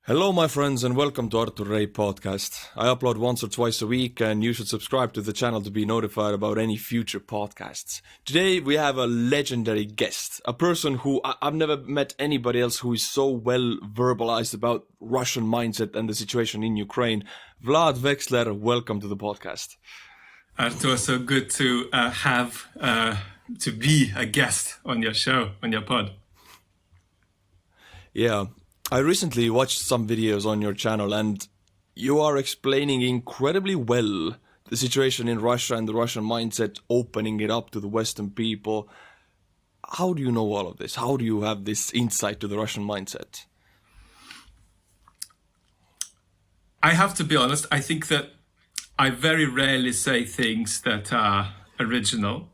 Hello my friends and welcome to Artur Rehi podcast. I upload once or twice a week and you should subscribe to the channel to be notified about any future podcasts. Today we have a legendary guest, a person who I've never met anybody else who is so well verbalized about Russian mindset and the situation in Ukraine. Vlad Vexler, welcome to the podcast. Artur, so good to to be a guest on your show, on your pod. Yeah. I recently watched some videos on your channel and you are explaining incredibly well the situation in Russia and the Russian mindset, opening it up to the Western people. How do you know all of this? How do you have this insight to the Russian mindset? I have to be honest, I think that I very rarely say things that are original,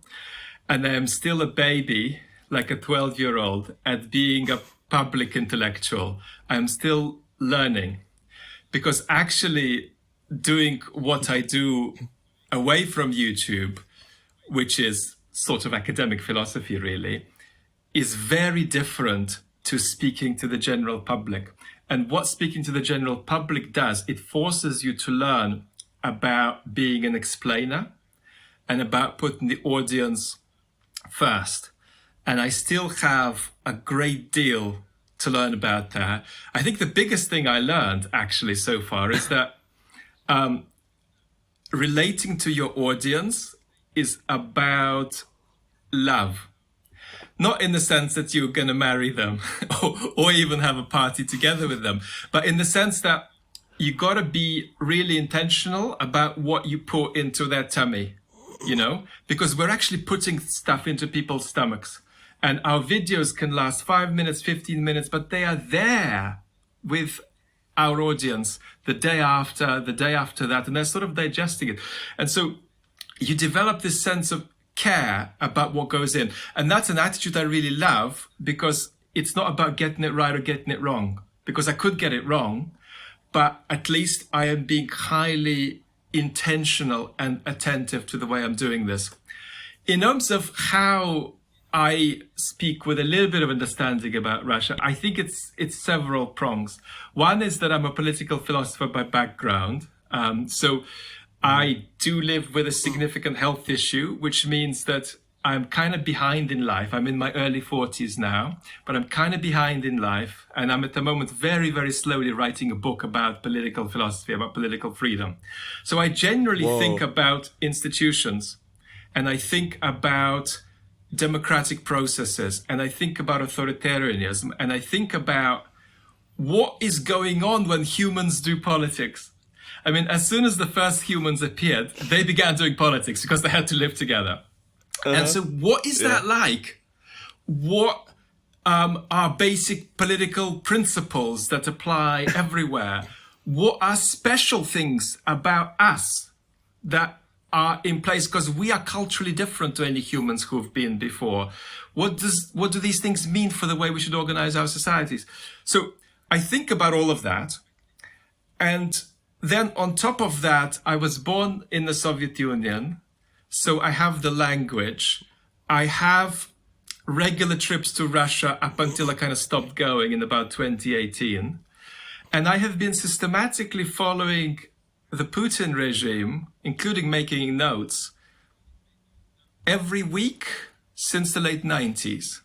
and I am still a baby, like a 12-year-old, at being a public intellectual. I'm still learning, because actually doing what I do away from YouTube, which is sort of academic philosophy really, is very different to speaking to the general public. And what speaking to the general public does, it forces you to learn about being an explainer and about putting the audience first. And I still have a great deal to learn about that. I think the biggest thing I learned actually so far is that relating to your audience is about love. Not in the sense that you're going to marry them or even have a party together with them, but in the sense that you got to be really intentional about what you put into their tummy, you know, because we're actually putting stuff into people's stomachs. And our videos can last 5 minutes, 15 minutes, but they are there with our audience the day after that, and they're sort of digesting it. And so you develop this sense of care about what goes in. And that's an attitude I really love, because it's not about getting it right or getting it wrong, because I could get it wrong, but at least I am being highly intentional and attentive to the way I'm doing this. In terms of how I speak with a little bit of understanding about Russia, I think it's several prongs. One is that I'm a political philosopher by background. So I do live with a significant health issue, which means that I'm kind of behind in life. I'm in my early 40s now, but I'm kind of behind in life. And I'm at the moment very, very slowly writing a book about political philosophy, about political freedom. So I generally think about institutions, and I think about democratic processes, and I think about authoritarianism, and I think about what is going on when humans do politics. I mean, as soon as the first humans appeared, they began doing politics because they had to live together. And so what is that like? What are basic political principles that apply everywhere? What are special things about us that are in place, because we are culturally different to any humans who have been before? What do these things mean for the way we should organize our societies? So I think about all of that. And then on top of that, I was born in the Soviet Union. So I have the language. I have regular trips to Russia up until I kind of stopped going in about 2018. And I have been systematically following the Putin regime, including making notes, every week since the late 90s.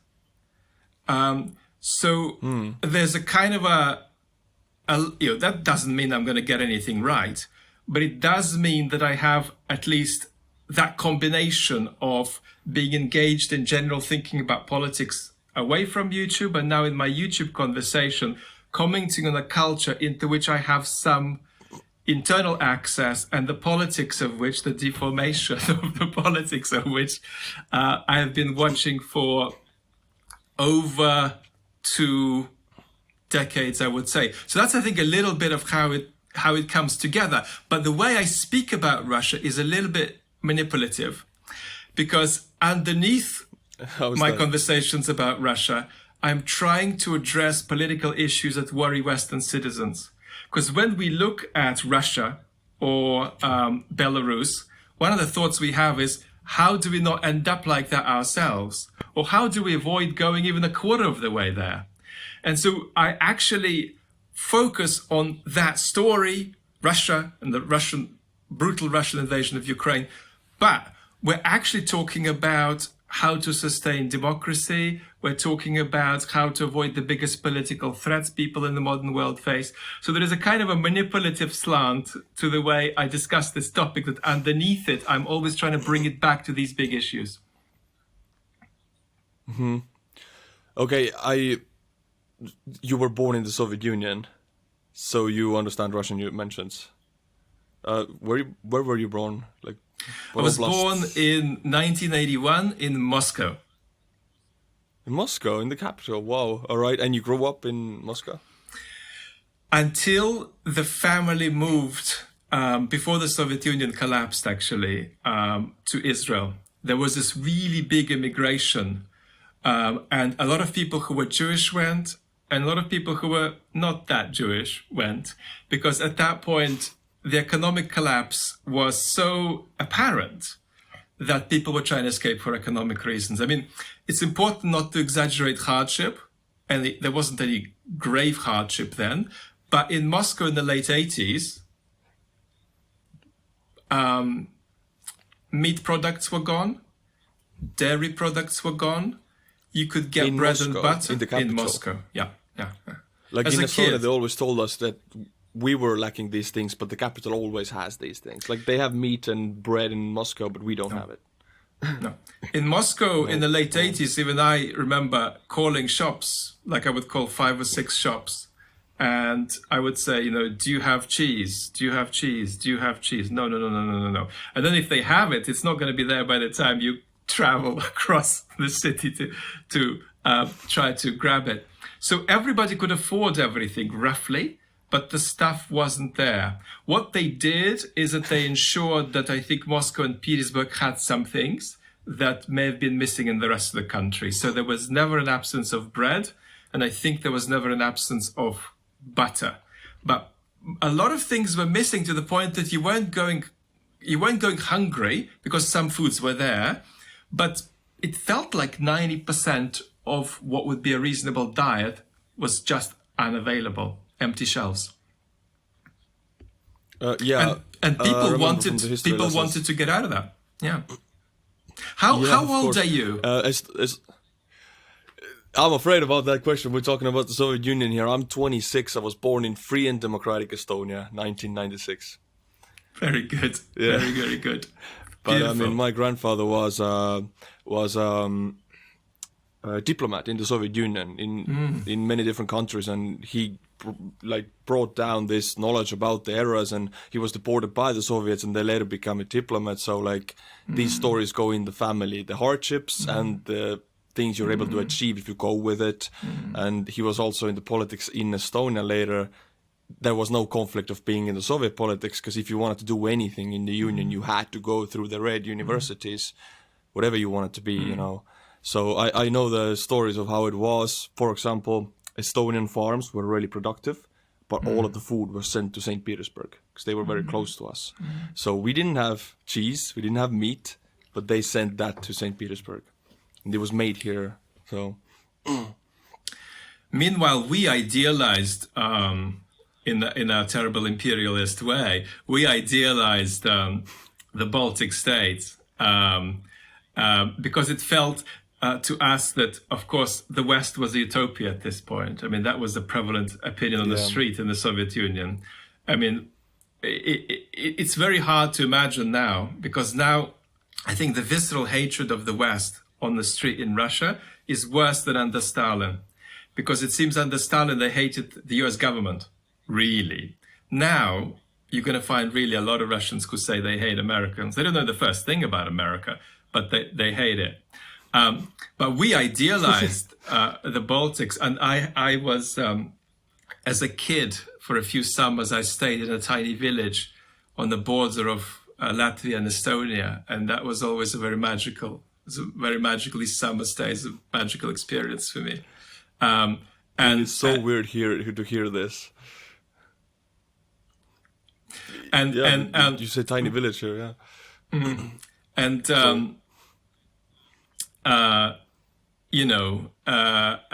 There's a kind of that doesn't mean I'm going to get anything right, but it does mean that I have at least that combination of being engaged in general thinking about politics away from YouTube, and now in my YouTube conversation, commenting on a culture into which I have some internal access, and the politics of which, the deformation of the politics of which I have been watching for over 2 decades, I would say. So that's, I think, a little bit of how it comes together. But the way I speak about Russia is a little bit manipulative, because underneath my conversations about Russia, I'm trying to address political issues that worry Western citizens. Because when we look at Russia or Belarus, one of the thoughts we have is, how do we not end up like that ourselves? Or how do we avoid going even a quarter of the way there? And so I actually focus on that story, Russia and the brutal Russian invasion of Ukraine. But we're actually talking about how to sustain democracy. We're talking about how to avoid the biggest political threats people in the modern world face. So there is a kind of a manipulative slant to the way I discuss this topic, that underneath it, I'm always trying to bring it back to these big issues. Mm-hmm. Okay, you were born in the Soviet Union, so you understand Russian, you mentioned. Where were you born? Like, I was born in 1981 in Moscow. In Moscow, in the capital. Wow. All right. And you grew up in Moscow? Until the family moved, before the Soviet Union collapsed, actually, to Israel. There was this really big immigration. And a lot of people who were Jewish went, and a lot of people who were not that Jewish went, because at that point, the economic collapse was so apparent that people were trying to escape for economic reasons. I mean, it's important not to exaggerate hardship, and there wasn't any grave hardship then, but in Moscow in the late 80s, meat products were gone, dairy products were gone. You could get bread Moscow, and butter in the capital. in Moscow. Yeah. Like As in a Estonia, kid, they always told us that we were lacking these things, but the capital always has these things. Like they have meat and bread in Moscow, but we don't have it. No. In Moscow, in the late 80s, even I remember calling shops, like I would call 5 or 6 shops. And I would say, do you have cheese? Do you have cheese? Do you have cheese? No. And then if they have it, it's not going to be there by the time you travel across the city to try to grab it. So everybody could afford everything, roughly, but the stuff wasn't there. What they did is that they ensured that I think Moscow and Petersburg had some things that may have been missing in the rest of the country. So there was never an absence of bread, and I think there was never an absence of butter. But a lot of things were missing to the point that you weren't going hungry because some foods were there, but it felt like 90% of what would be a reasonable diet was just unavailable. Empty shelves. And people wanted to get out of that. Yeah. How old are you? I'm afraid about that question. We're talking about the Soviet Union here. I'm 26. I was born in free and democratic Estonia, 1996. Very good. Yeah. Very, very good. But Beautiful. I mean, my grandfather was a diplomat in the Soviet Union in many different countries, and he brought down this knowledge about the eras, and he was deported by the Soviets, and they later became a diplomat. So these stories go in the family, the hardships and the things you're able to achieve if you go with it. And he was also in the politics in Estonia later. There was no conflict of being in the Soviet politics, because if you wanted to do anything in the Union, you had to go through the red universities, whatever you wanted to be, So I know the stories of how it was. For example, Estonian farms were really productive, but all of the food was sent to St. Petersburg because they were very close to us. So we didn't have cheese, we didn't have meat, but they sent that to St. Petersburg. And it was made here. So, meanwhile, we idealized, in a terrible imperialist way, we idealized the Baltic states because it felt to us that, of course, the West was a utopia at this point. I mean, that was the prevalent opinion on the street in the Soviet Union. I mean, it's very hard to imagine now, because now I think the visceral hatred of the West on the street in Russia is worse than under Stalin, because it seems under Stalin they hated the US government, really. Now you're going to find really a lot of Russians who say they hate Americans. They don't know the first thing about America, but they hate it. But we idealized the Baltics, and I was, as a kid, for a few summers, I stayed in a tiny village on the border of Latvia and Estonia, and that was always a very magically summer stay, a magical experience for me. And it's so weird to hear this. And you say tiny village here, yeah. And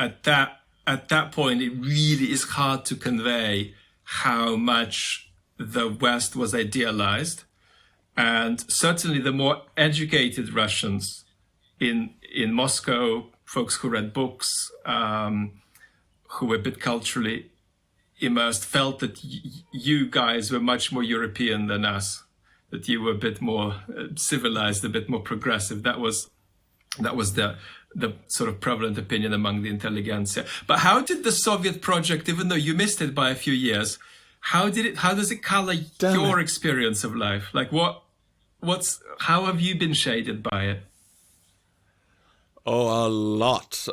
at that at that point, it really is hard to convey how much the West was idealized. And certainly the more educated Russians in Moscow, folks who read books, who were a bit culturally immersed, felt that you guys were much more European than us, that you were a bit more civilized, a bit more progressive. That was the sort of prevalent opinion among the intelligentsia. But how did the Soviet project, even though you missed it by a few years, how does it color your experience of life? Like how have you been shaded by it? Oh, a lot.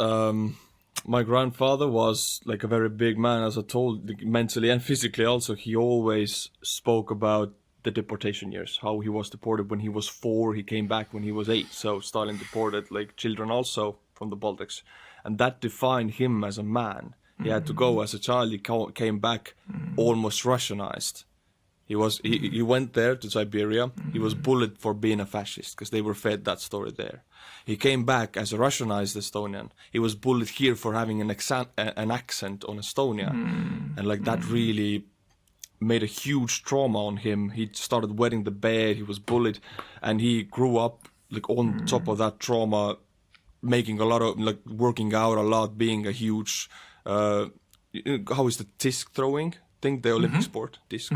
My grandfather was like a very big man, as I told, like, mentally and physically also. He always spoke about the deportation years, how he was deported when he was 4, he came back when he was 8. So Stalin deported like children also from the Baltics. And that defined him as a man. He had to go as a child, he came back almost Russianized. He went there to Siberia. He was bullied for being a fascist because they were fed that story there. He came back as a Russianized Estonian. He was bullied here for having an accent on Estonia, and like that really made a huge trauma on him. He started wetting the bed. He was bullied, and he grew up like on top of that trauma, making a lot of like working out a lot, being a huge. How is the disc throwing? Think the Olympic sport, disc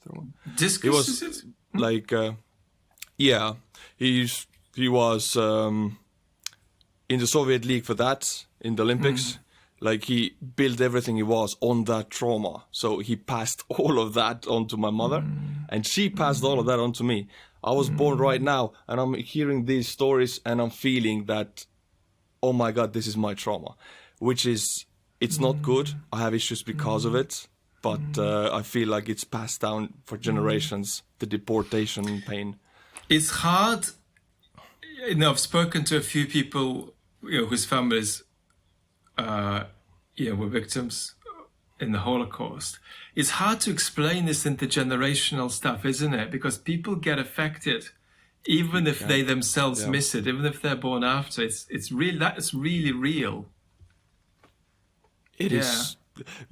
throwing. Discus, He was is it? like, yeah, he was in the Soviet League for that in the Olympics. Like he built everything he was on that trauma, so he passed all of that on to my mother, and she passed all of that on to me. I was born right now, and I'm hearing these stories, and I'm feeling that, oh my God, this is my trauma, which is it's not good. I have issues because of it. But I feel like it's passed down for generations, the deportation pain. It's hard. I've spoken to a few people, whose families, were victims in the Holocaust. It's hard to explain this intergenerational stuff, isn't it? Because people get affected, even if they themselves miss it, even if they're born after. It's really real. It is.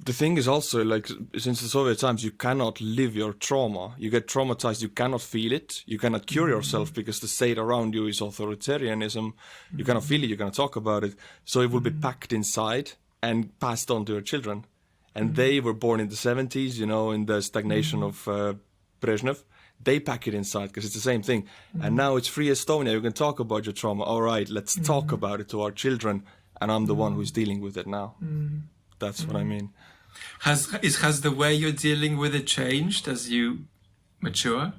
The thing is also, like, since the Soviet times, you cannot live your trauma. You get traumatized, you cannot feel it. You cannot cure yourself because the state around you is authoritarianism. You cannot feel it, you cannot talk about it. So it will be packed inside and passed on to your children. And they were born in the 70s, in the stagnation of Brezhnev. They pack it inside because it's the same thing. And now it's free Estonia. You can talk about your trauma. All right, let's talk about it to our children. And I'm the one who's dealing with it now. That's what I mean. Has the way you're dealing with it changed as you mature?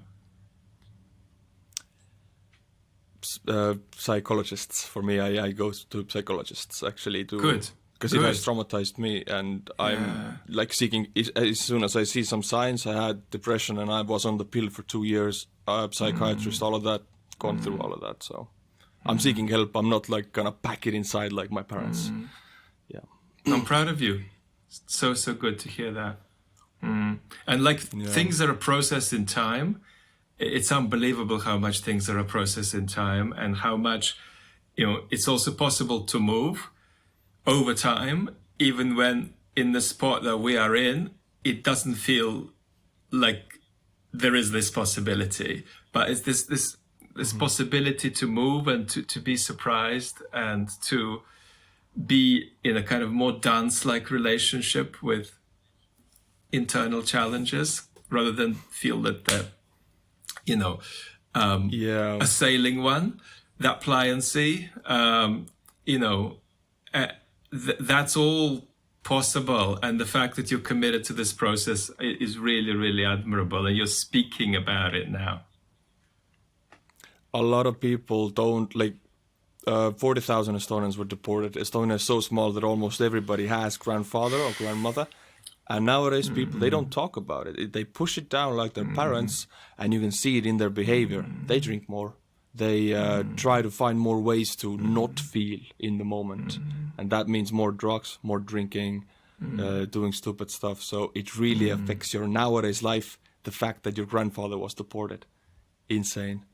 Psychologists for me. I go to psychologists actually to Good. Because it has traumatized me, and I'm like seeking. As soon as I see some signs, I had depression, and I was on the pill for 2 years. Psychiatrist, all of that, gone through all of that. So I'm seeking help. I'm not like gonna pack it inside like my parents. Yeah. I'm proud of you. So good to hear that. And like things are a process in time. It's unbelievable how much things are a process in time, and how much, it's also possible to move over time, even when in the spot that we are in, it doesn't feel like there is this possibility. But it's this possibility to move and to be surprised and to be in a kind of more dance-like relationship with internal challenges, rather than feel that they're, assailing one. That pliancy, that's all possible. And the fact that you're committed to this process is really, really admirable. And you're speaking about it now. A lot of people don't 40,000 Estonians were deported. Estonia is so small that almost everybody has grandfather or grandmother. And nowadays people, they don't talk about it. They push it down like their parents, and you can see it in their behavior. They drink more. They try to find more ways to not feel in the moment. And that means more drugs, more drinking, doing stupid stuff. So it really affects your nowadays life, the fact that your grandfather was deported. Insane.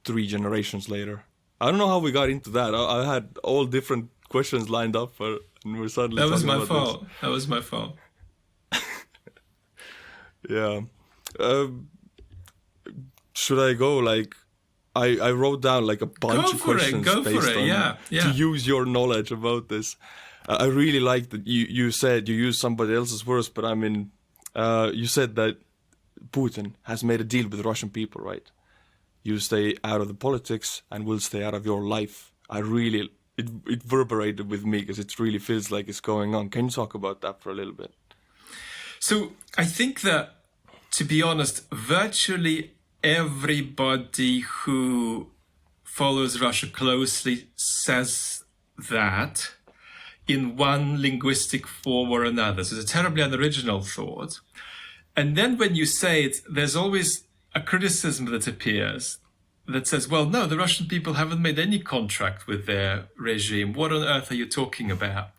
3 generations later. I don't know how we got into that. I had all different questions lined up for, and we're suddenly That was talking my about fault. That was my fault. this. Yeah. Should I go? Like, I wrote down like a bunch of questions based on Yeah. to use your knowledge about this. I really like that you said you used somebody else's words, but I mean, you said that Putin has made a deal with the Russian people, right? You stay out of the politics and we'll stay out of your life. It reverberated with me because it really feels like it's going on. Can you talk about that for a little bit? So I think that, to be honest, virtually everybody who follows Russia closely says that in one linguistic form or another. So it's a terribly unoriginal thought. And then when you say it, there's always a criticism that appears that says, well, no, the Russian people haven't made any contract with their regime. What on earth are you talking about?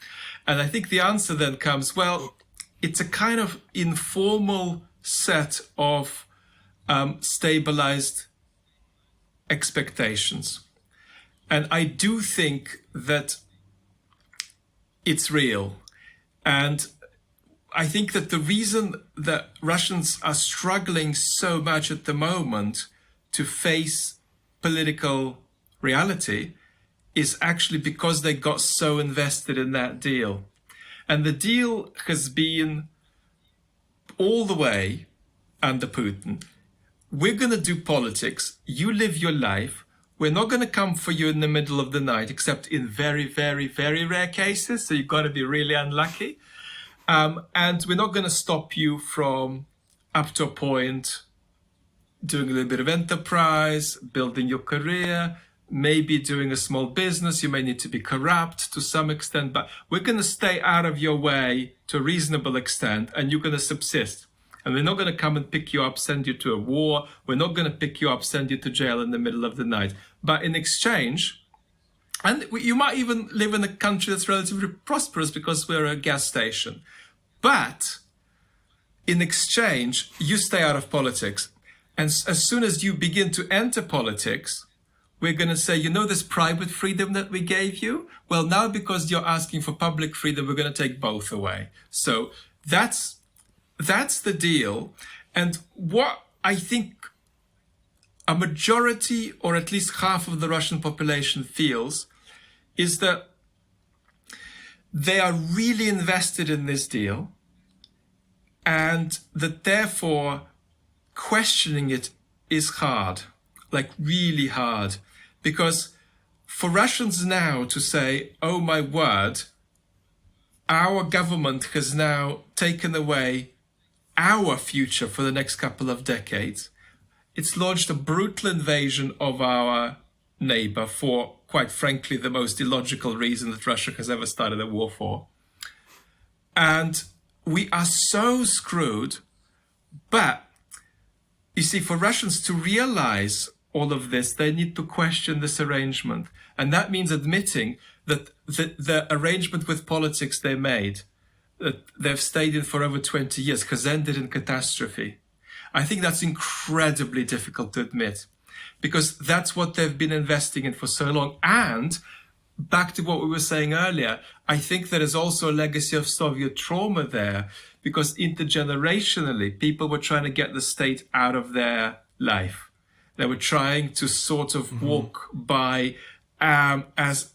And I think the answer then comes, well, it's a kind of informal set of stabilized expectations. And I do think that it's real. And I think that the reason that Russians are struggling so much at the moment to face political reality is actually because they got so invested in that deal. And the deal has been all the way under Putin. We're going to do politics. You live your life. We're not going to come for you in the middle of the night, except in very, very, very rare cases. So you've got to be really unlucky. And we're not going to stop you from, up to a point, doing a little bit of enterprise, building your career, maybe doing a small business. You may need to be corrupt to some extent, but we're going to stay out of your way to a reasonable extent, and you're going to subsist. And we're not going to come and pick you up, send you to a war. We're not going to pick you up, send you to jail in the middle of the night. But in exchange, and you might even live in a country that's relatively prosperous because we're a gas station. But in exchange, you stay out of politics. And as soon as you begin to enter politics, we're going to say, you know, this private freedom that we gave you? Well, now because you're asking for public freedom, we're going to take both away. So that's the deal. And what I think a majority, or at least half of the Russian population feels, is that they are really invested in this deal, and that therefore questioning it is hard, like really hard. Because for Russians now to say, oh my word, our government has now taken away our future for the next couple of decades. It's launched a brutal invasion of our neighbor for, quite frankly, the most illogical reason that Russia has ever started a war for. And we are so screwed. But you see, for Russians to realize all of this, they need to question this arrangement. And that means admitting that the arrangement with politics they made, that they've stayed in for over 20 years, has ended in catastrophe. I think that's incredibly difficult to admit, because that's what they've been investing in for so long. And back to what we were saying earlier, I think there is also a legacy of Soviet trauma there, because intergenerationally, people were trying to get the state out of their life. They were trying to sort of walk by as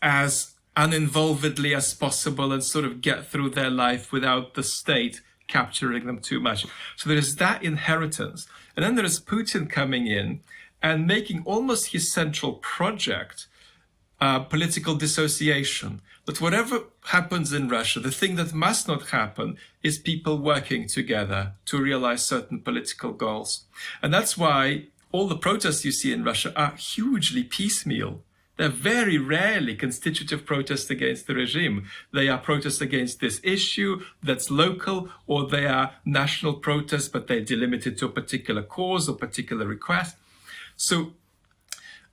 uninvolvedly as possible and sort of get through their life without the state capturing them too much. So there is that inheritance. And then there is Putin coming in and making almost his central project political dissociation. That whatever happens in Russia, the thing that must not happen is people working together to realize certain political goals. And that's why all the protests you see in Russia are hugely piecemeal. They're very rarely constitutive protests against the regime. They are protests against this issue that's local, or they are national protests, but they're delimited to a particular cause or particular request. So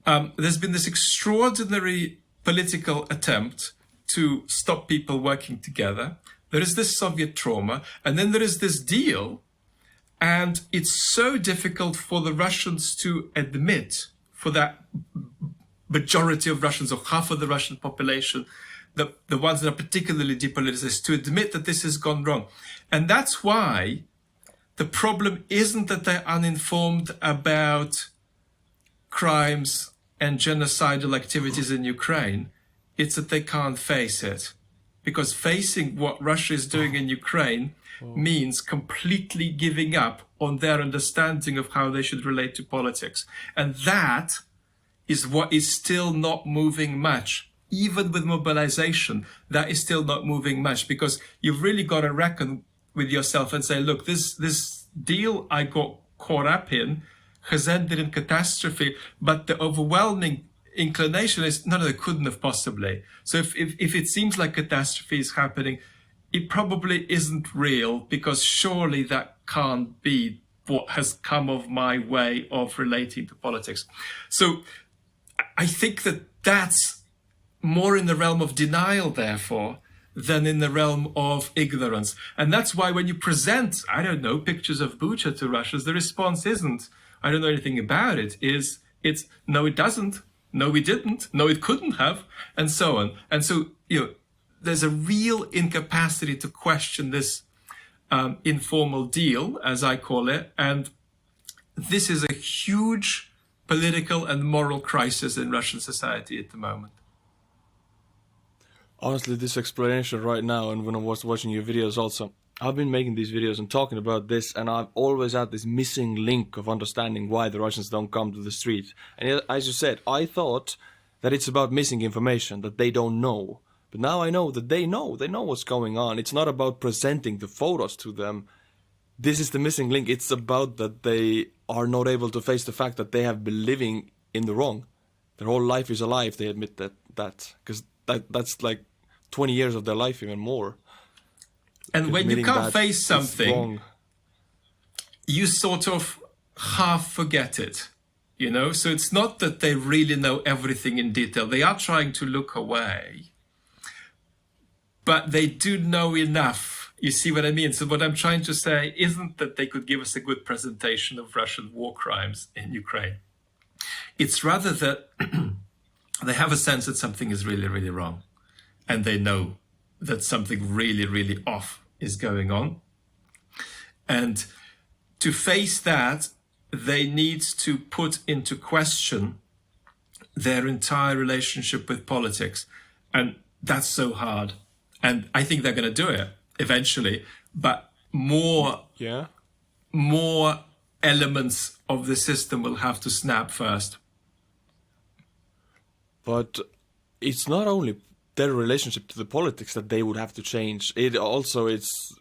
there's been this extraordinary political attempt to stop people working together. There is this Soviet trauma, and then there is this deal. And it's so difficult for the Russians to admit, for that majority of Russians, or half of the Russian population, the ones that are particularly depoliticized, to admit that this has gone wrong. And that's why the problem isn't that they're uninformed about crimes and genocidal activities in Ukraine. It's that they can't face it. Because facing what Russia is doing in Ukraine means completely giving up on their understanding of how they should relate to politics. And that is what is still not moving much. Even with mobilization, that is still not moving much, because you've really got to reckon with yourself and say, look, this deal I got caught up in has ended in catastrophe, but the overwhelming inclination is, no, it couldn't have possibly. So if it seems like catastrophe is happening, it probably isn't real, because surely that can't be what has come of my way of relating to politics. So I think that that's more in the realm of denial, therefore, than in the realm of ignorance. And that's why when you present, I don't know, pictures of Bucha to Russians, the response isn't, I don't know anything about it, it's no, it doesn't, no, we didn't, no, it couldn't have, and so on. And so, there's a real incapacity to question this informal deal, as I call it. And this is a huge political and moral crisis in Russian society at the moment. Honestly, this explanation right now, and when I was watching your videos also, I've been making these videos and talking about this, and I've always had this missing link of understanding why the Russians don't come to the street. And as you said, I thought that it's about missing information, that they don't know. But now I know that they know what's going on. It's not about presenting the photos to them. This is the missing link. It's about that they are not able to face the fact that they have been living in the wrong. Their whole life is a lie if they admit that. Because that's like 20 years of their life, even more. And when you can't face something, you sort of half forget it, So it's not that they really know everything in detail. They are trying to look away, but they do know enough. You see what I mean? So what I'm trying to say isn't that they could give us a good presentation of Russian war crimes in Ukraine. It's rather that they have a sense that something is really, really wrong. And they know that something really, really off is going on. And to face that, they need to put into question their entire relationship with politics. And that's so hard. And I think they're going to do it eventually. But more elements of the system will have to snap first. But it's not only their relationship to the politics that they would have to change. It's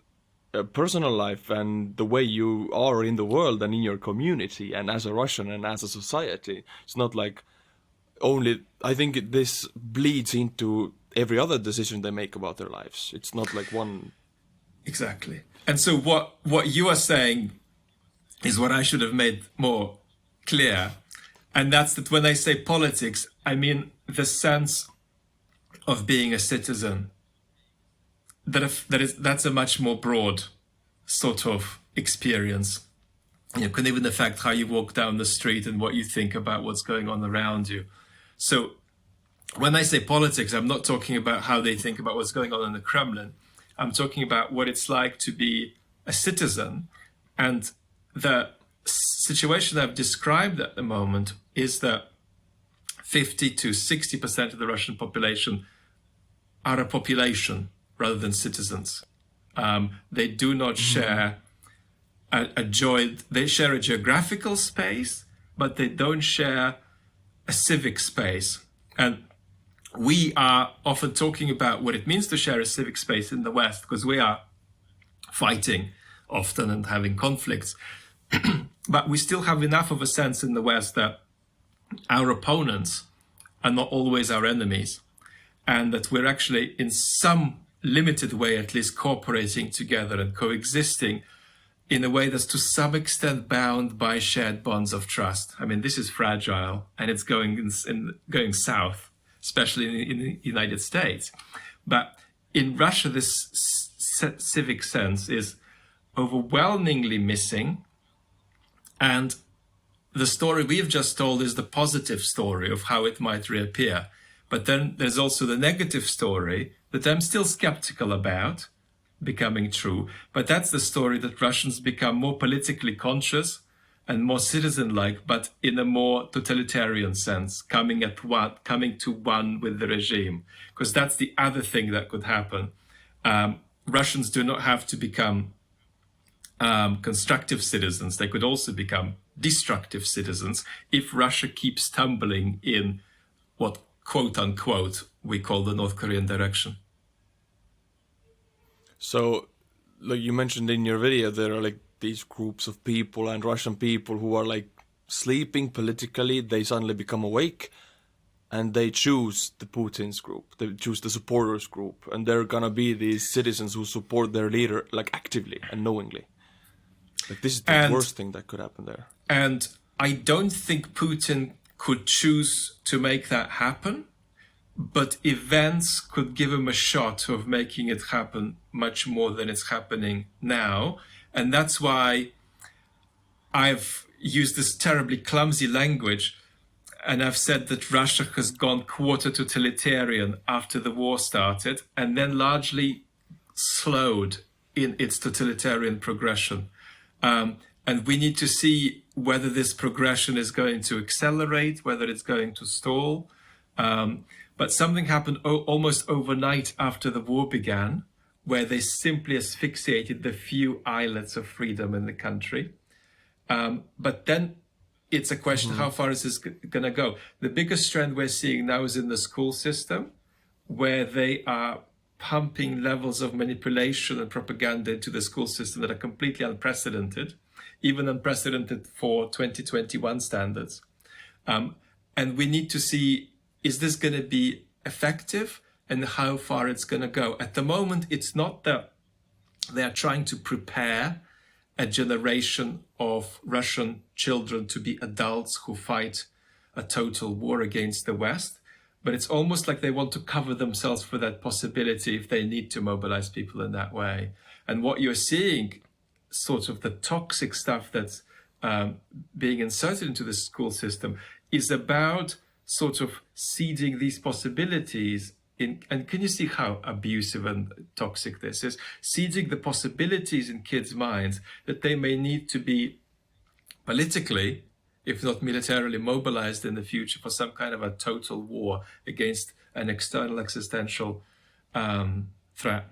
a personal life and the way you are in the world and in your community and as a Russian and as a society. It's not like only, I think this bleeds into every other decision they make about their lives. It's not like one. Exactly. And so what you are saying is what I should have made more clear. And that's that when I say politics, I mean the sense of being a citizen. That's a much more broad sort of experience. It can even affect how you walk down the street and what you think about what's going on around you. So when I say politics, I'm not talking about how they think about what's going on in the Kremlin. I'm talking about what it's like to be a citizen. And the situation I've described at the moment is that 50 to 60% of the Russian population are a population rather than citizens. They do not share they share a geographical space, but they don't share a civic space. And we are often talking about what it means to share a civic space in the West, because we are fighting often and having conflicts. But we still have enough of a sense in the West that our opponents are not always our enemies, and that we're actually in some limited way at least cooperating together and coexisting in a way that's to some extent bound by shared bonds of trust. I mean, this is fragile and it's going south, especially in the United States. But in Russia, this civic sense is overwhelmingly missing. And the story we've just told is the positive story of how it might reappear. But then there's also the negative story that I'm still skeptical about becoming true. But that's the story that Russians become more politically conscious and more citizen-like, but in a more totalitarian sense, coming to one with the regime. Because that's the other thing that could happen. Russians do not have to become constructive citizens. They could also become destructive citizens if Russia keeps tumbling in what, quote unquote, we call the North Korean direction. So, like you mentioned in your video, there are like these groups of people and Russian people who are like sleeping politically. They suddenly become awake and they choose the Putin's group. They choose the supporters group. And they're gonna be these citizens who support their leader like actively and knowingly. Like this is the worst thing that could happen there. And I don't think Putin could choose to make that happen, but events could give him a shot of making it happen much more than it's happening now. And that's why I've used this terribly clumsy language, and I've said that Russia has gone quarter totalitarian after the war started, and then largely slowed in its totalitarian progression. And we need to see whether this progression is going to accelerate, whether it's going to stall. But something happened almost overnight after the war began, where they simply asphyxiated the few islets of freedom in the country. But then it's a question, how far is this going to go? The biggest trend we're seeing now is in the school system, where they are pumping levels of manipulation and propaganda into the school system that are completely unprecedented, even unprecedented for 2021 standards. And we need to see, is this going to be effective and how far it's going to go? At the moment, it's not that they are trying to prepare a generation of Russian children to be adults who fight a total war against the West. But it's almost like they want to cover themselves for that possibility if they need to mobilize people in that way. And what you're seeing, sort of the toxic stuff that's being inserted into the school system, is about sort of seeding these possibilities in. And can you see how abusive and toxic this is? Seeding the possibilities in kids' minds that they may need to be politically, if not militarily, mobilized in the future for some kind of a total war against an external existential threat.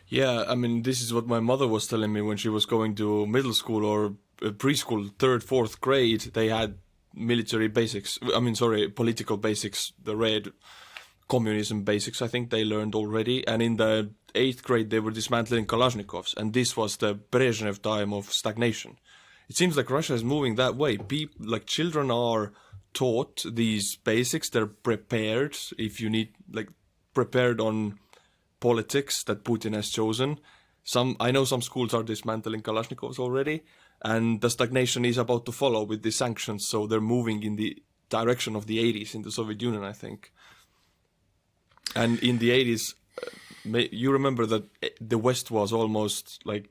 Yeah, I mean, this is what my mother was telling me when she was going to middle school or preschool, 3rd, 4th grade. They had military basics, political basics, the red communism basics, I think they learned already. And in the 8th grade, they were dismantling Kalashnikovs. And this was the Brezhnev time of stagnation. It seems like Russia is moving that way. Like children are taught these basics. They're prepared if you need, like, prepared on politics that Putin has chosen. I know some schools are dismantling Kalashnikovs already, and the stagnation is about to follow with the sanctions. So they're moving in the direction of the 80s in the Soviet Union, I think. And in the 80s, you remember that the West was almost like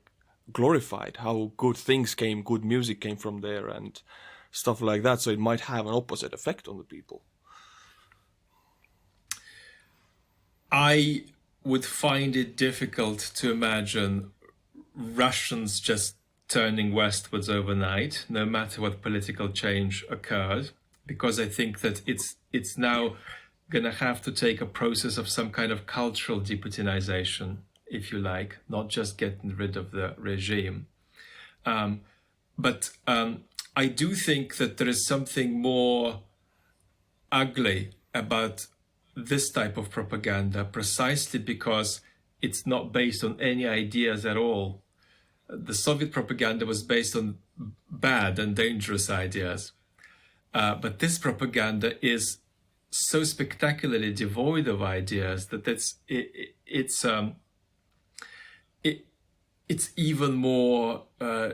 glorified, how good things came, good music came from there and stuff like that. So it might have an opposite effect on the people. I would find it difficult to imagine Russians just turning westwards overnight, no matter what political change occurred, because I think that it's now going to have to take a process of some kind of cultural deputinization, if you like, not just getting rid of the regime. But I do think that there is something more ugly about this type of propaganda, precisely because it's not based on any ideas at all. The Soviet propaganda was based on bad and dangerous ideas. But this propaganda is so spectacularly devoid of ideas that it's even more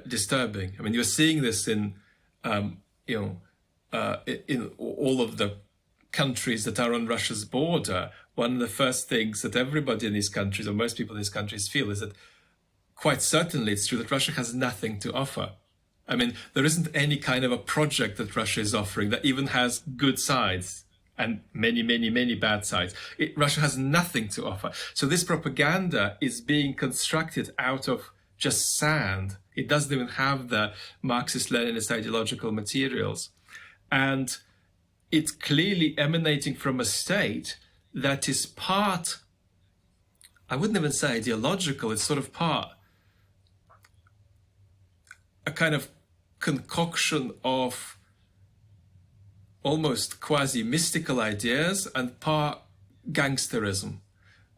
disturbing. I mean, you're seeing this in all of the countries that are on Russia's border. One of the first things that everybody in these countries, or most people in these countries, feel is that quite certainly it's true that Russia has nothing to offer. I mean, there isn't any kind of a project that Russia is offering that even has good sides. and many, many, many bad sides. Russia has nothing to offer. So this propaganda is being constructed out of just sand. It doesn't even have the Marxist-Leninist ideological materials. And it's clearly emanating from a state that is part, I wouldn't even say ideological, it's sort of part, a kind of concoction of almost quasi-mystical ideas and part gangsterism.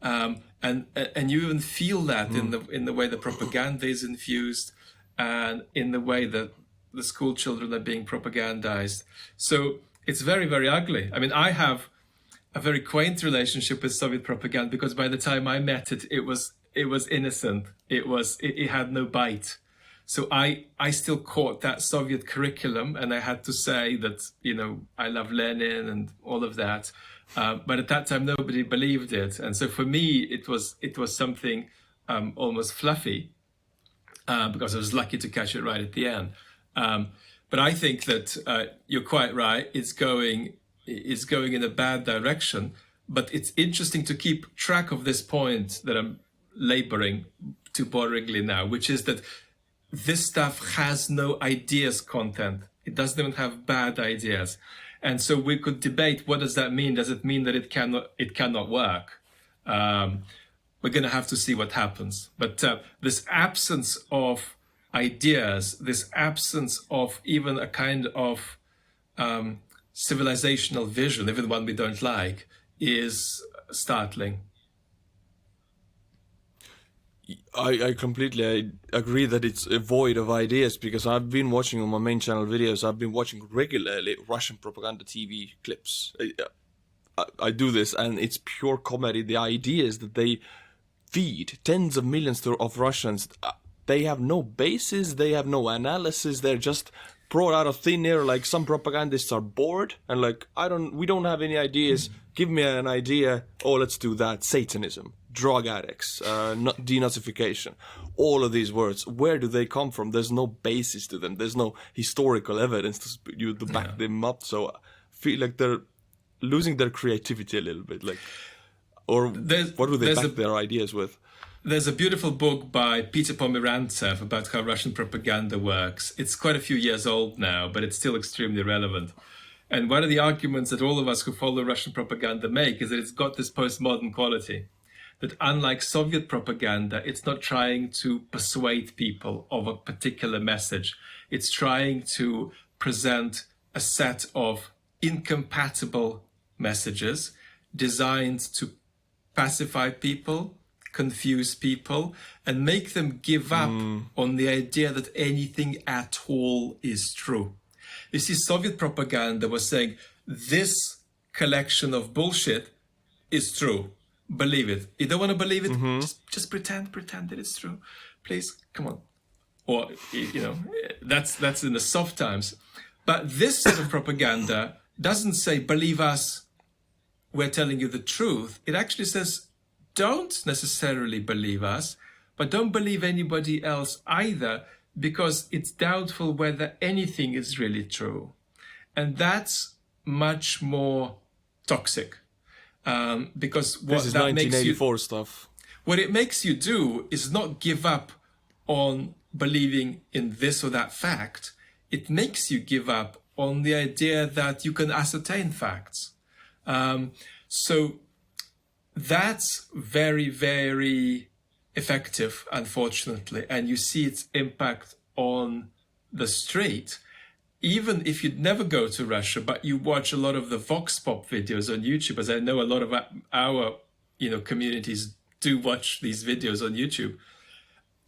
And you even feel that in the way the propaganda is infused and in the way that the school children are being propagandized. So it's very, very ugly. I mean, I have a very quaint relationship with Soviet propaganda because by the time I met it, it was innocent. It had no bite. So I still caught that Soviet curriculum, and I had to say that, I love Lenin and all of that. But at that time, nobody believed it. And so for me, it was something almost fluffy because I was lucky to catch it right at the end. But I think that you're quite right. It's going in a bad direction. But it's interesting to keep track of this point that I'm laboring too boringly now, which is that this stuff has no ideas content. It doesn't even have bad ideas. And so we could debate, what does that mean? Does it mean that it cannot work? We're going to have to see what happens. But this absence of ideas, this absence of even a kind of civilizational vision, even one we don't like, is startling. I completely agree that it's void of ideas, because I've been watching on my main channel videos, I've been watching regularly Russian propaganda TV clips. I do this, and it's pure comedy. The ideas that they feed tens of millions of Russians, they have no basis, they have no analysis, they're just brought out of thin air. Like, some propagandists are bored and like, we don't have any ideas, give me an idea, oh, let's do that. Satanism, drug addicts, denazification, all of these words, where do they come from? There's no basis to them, there's no historical evidence to back them up. So I feel like they're losing their creativity a little bit, like, or what do they back their ideas with? There's a beautiful book by Peter Pomerantsev about how Russian propaganda works. It's quite a few years old now, but it's still extremely relevant. And one of the arguments that all of us who follow Russian propaganda make is that it's got this postmodern quality. That unlike Soviet propaganda, it's not trying to persuade people of a particular message. It's trying to present a set of incompatible messages designed to pacify people, confuse people, and make them give up on the idea that anything at all is true. You see, Soviet propaganda was saying, this collection of bullshit is true. Believe it. You don't want to believe it? Just pretend that it's true. Please, come on. Or, that's in the soft times. But this sort of propaganda doesn't say, believe us, we're telling you the truth. It actually says, don't necessarily believe us, but don't believe anybody else either, because it's doubtful whether anything is really true. And that's much more toxic. Because what this is that 1984 makes you, stuff. What it makes you do is not give up on believing in this or that fact. It makes you give up on the idea that you can ascertain facts. So that's very, very effective, unfortunately, and you see its impact on the street. Even if you'd never go to Russia, but you watch a lot of the Vox Pop videos on YouTube, as I know a lot of our communities do watch these videos on YouTube,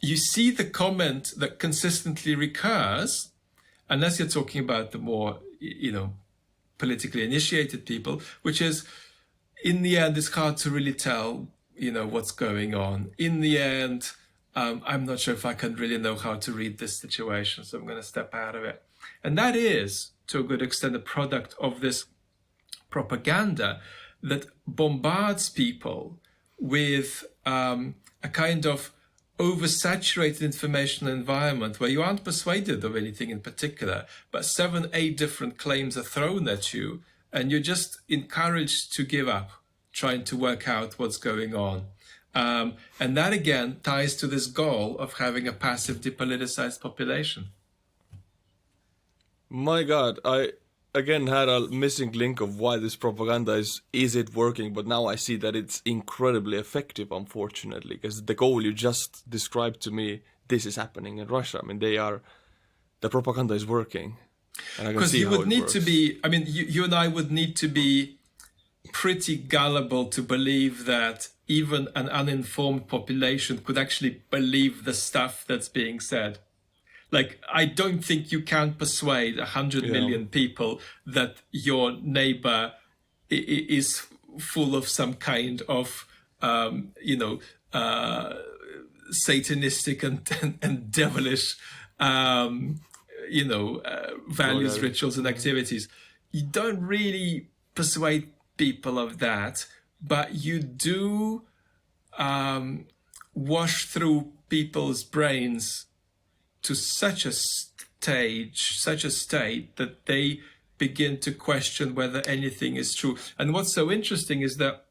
you see the comment that consistently recurs, unless you're talking about the more, politically initiated people, which is, in the end, it's hard to really tell, what's going on. In the end, I'm not sure if I can really know how to read this situation, so I'm going to step out of it. And that is, to a good extent, a product of this propaganda that bombards people with a kind of oversaturated informational environment where you aren't persuaded of anything in particular, but 7-8 different claims are thrown at you, and you're just encouraged to give up trying to work out what's going on. And that again ties to this goal of having a passive depoliticized population. My God, I again had a missing link of why this propaganda is it working, but now I see that it's incredibly effective, unfortunately, because the goal you just described to me, this is happening in Russia. I mean, the propaganda is working. Because you would need to be, I mean, you and I would need to be pretty gullible to believe that even an uninformed population could actually believe the stuff that's being said. Like, I don't think you can persuade 100 million people that your neighbor is full of some kind of, satanistic and devilish, values, rituals, and activities. You don't really persuade people of that, but you do wash through people's brains to such a state that they begin to question whether anything is true. And what's so interesting is that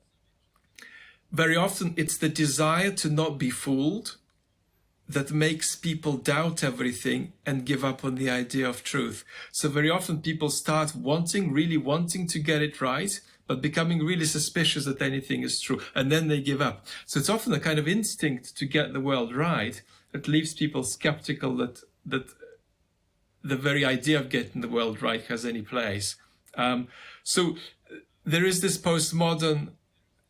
very often it's the desire to not be fooled that makes people doubt everything and give up on the idea of truth. So very often people start really wanting to get it right, but becoming really suspicious that anything is true, and then they give up. So it's often a kind of instinct to get the world right that leaves people skeptical that the very idea of getting the world right has any place. So there is this postmodern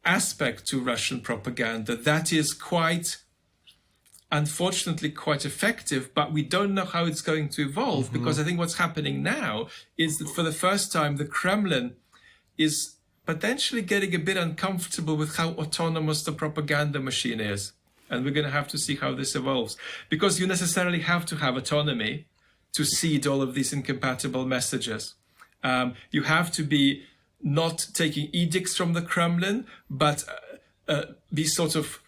aspect to Russian propaganda that is unfortunately quite effective, but we don't know how it's going to evolve, because I think what's happening now is that for the first time the Kremlin is potentially getting a bit uncomfortable with how autonomous the propaganda machine is. And we're going to have to see how this evolves, because you necessarily have to have autonomy to seed all of these incompatible messages. You have to be not taking edicts from the Kremlin, but be sort of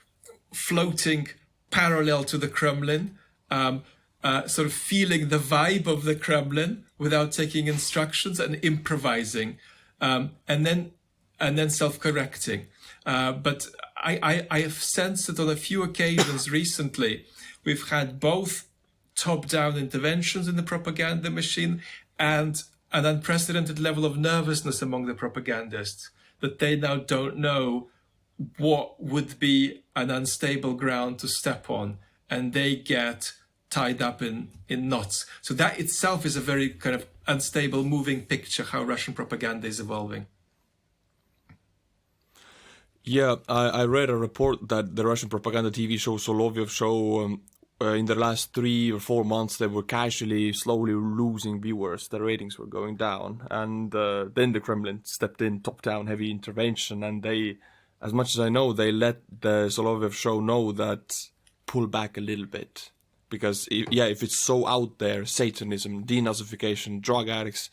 floating parallel to the Kremlin, sort of feeling the vibe of the Kremlin without taking instructions and improvising, and then self-correcting. But I have sensed that on a few occasions recently, we've had both top-down interventions in the propaganda machine and an unprecedented level of nervousness among the propagandists, that they now don't know what would be an unstable ground to step on, and they get tied up in knots. So that itself is a very kind of unstable, moving picture, how Russian propaganda is evolving. Yeah, I read a report that the Russian propaganda TV show Solovyev show, in the last 3 or 4 months, they were casually, slowly losing viewers. The ratings were going down. And then the Kremlin stepped in, top-down, heavy intervention. And they, as much as I know, they let the Solovyev show know that pull back a little bit. Because, if it's so out there, Satanism, denazification, drug addicts,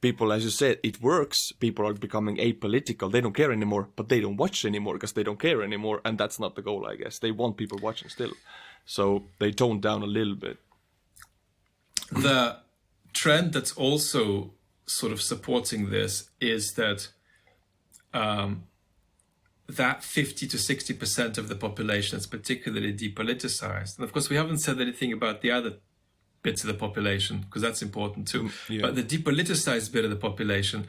people, as you said, it works. People are becoming apolitical. They don't care anymore, but they don't watch anymore because they don't care anymore. And that's not the goal, I guess. They want people watching still. So they toned down a little bit. The trend that's also sort of supporting this is that that 50 to 60% of the population is particularly depoliticized. And of course, we haven't said anything about the other bits of the population, because that's important too. But the depoliticized bit of the population,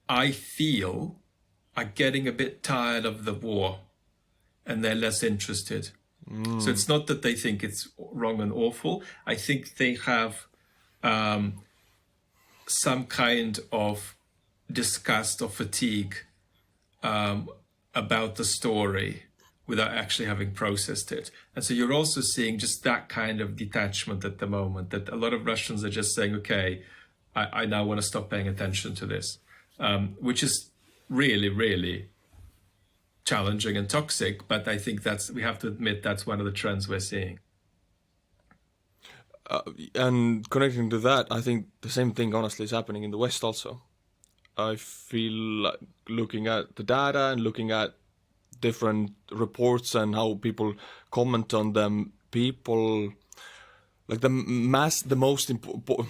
I feel, are getting a bit tired of the war, and they're less interested. So it's not that they think it's wrong and awful. I think they have some kind of disgust or fatigue about the story without actually having processed it. And so you're also seeing just that kind of detachment at the moment, that a lot of Russians are just saying, okay, I now want to stop paying attention to this, which is really, really challenging and toxic. But I think we have to admit that's one of the trends we're seeing. And connecting to that, I think the same thing, honestly, is happening in the West also. I feel like looking at the data and looking at different reports and how people comment on them, people like the most important,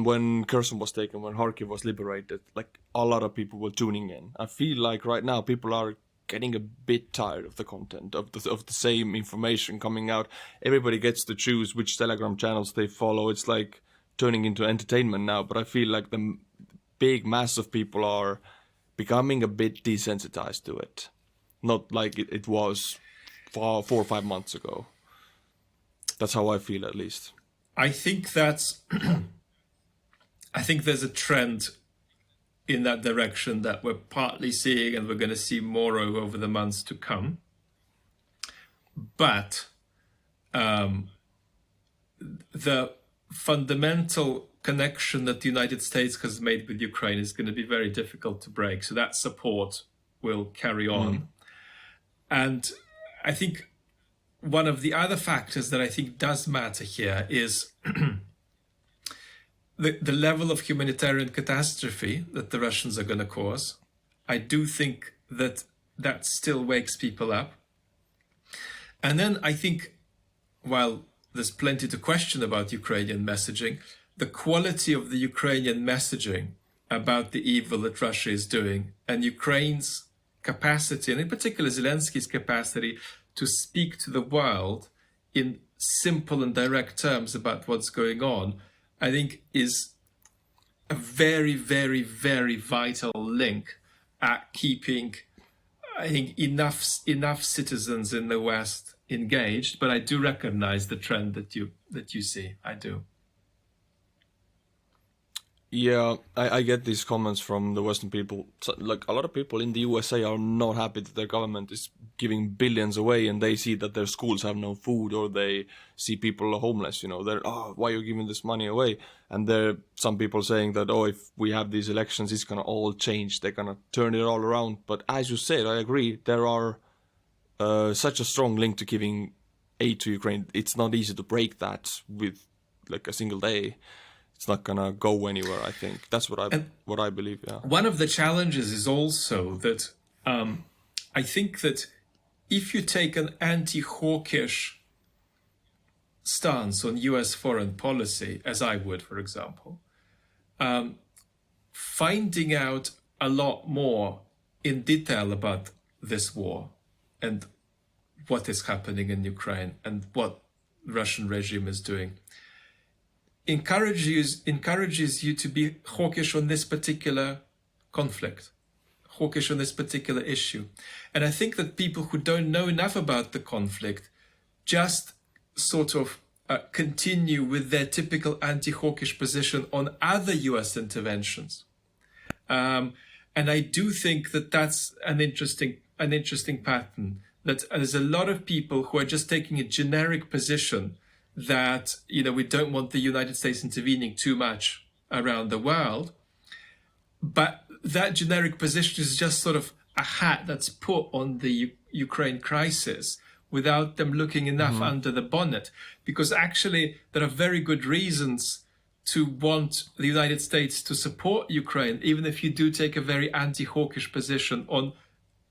when Kherson was taken, when Kharkiv was liberated, like a lot of people were tuning in. I feel like right now people are getting a bit tired of the content, of the same information coming out. Everybody gets to choose which Telegram channels they follow. It's like turning into entertainment now, but I feel like the big mass of people are becoming a bit desensitized to it. Not like it was 4 or 5 months ago. That's how I feel, at least. I think that's I think there's a trend in that direction that we're partly seeing, and we're going to see more of over the months to come. But the fundamental connection that the United States has made with Ukraine is going to be very difficult to break. So that support will carry on. And I think one of the other factors that I think does matter here is the level of humanitarian catastrophe that the Russians are going to cause. I do think that that still wakes people up. And then I think, while there's plenty to question about Ukrainian messaging, the quality of the Ukrainian messaging about the evil that Russia is doing, and Ukraine's capacity, and in particular Zelensky's capacity, to speak to the world in simple and direct terms about what's going on, I think is a very, very, very vital link at keeping, I think, enough citizens in the West engaged. But I do recognize the trend that you see. I do. Yeah, I get these comments from the Western people. So, like, a lot of people in the USA are not happy that their government is giving billions away, and they see that their schools have no food, or they see people homeless. You know, they're, oh, why are you giving this money away? And there are some people saying that, oh, if we have these elections, it's gonna all change. They're gonna turn it all around. But as you said, I agree. There are such a strong link to giving aid to Ukraine. It's not easy to break that with like a single day. It's not gonna go anywhere. I think that's what I believe. Yeah. One of the challenges is also that I think that if you take an anti-hawkish stance on U.S. foreign policy, as I would, for example, finding out a lot more in detail about this war and what is happening in Ukraine and what the Russian regime is doing encourages you to be hawkish on this particular conflict, hawkish on this particular issue. And I think that people who don't know enough about the conflict just sort of continue with their typical anti-hawkish position on other US interventions. And I do think that that's an interesting pattern, that there's a lot of people who are just taking a generic position that, you know, we don't want the United States intervening too much around the world. But that generic position is just sort of a hat that's put on the Ukraine crisis without them looking enough under the bonnet. Because actually, there are very good reasons to want the United States to support Ukraine, even if you do take a very anti-hawkish position on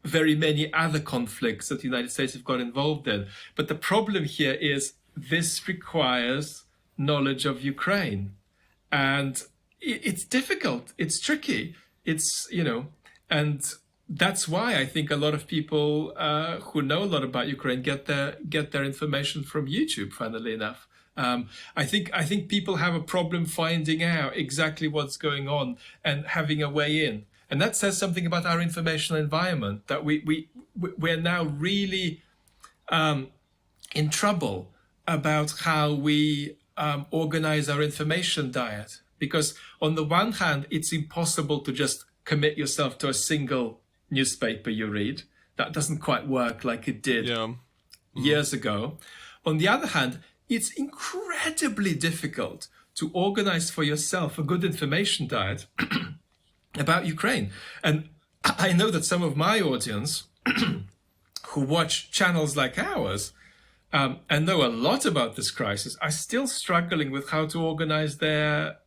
very many other conflicts that the United States have got involved in. But the problem here is this requires knowledge of Ukraine. And it's difficult, it's tricky, it's, you know, and that's why I think a lot of people who know a lot about Ukraine get their information from YouTube, funnily enough. I think people have a problem finding out exactly what's going on and having a way in. And that says something about our informational environment, that we're now really in trouble about how we organize our information diet. Because on the one hand, it's impossible to just commit yourself to a single newspaper you read. That doesn't quite work like it did years ago. On the other hand, it's incredibly difficult to organize for yourself a good information diet about Ukraine. And I know that some of my audience who watch channels like ours and know a lot about this crisis are still struggling with how to organize their,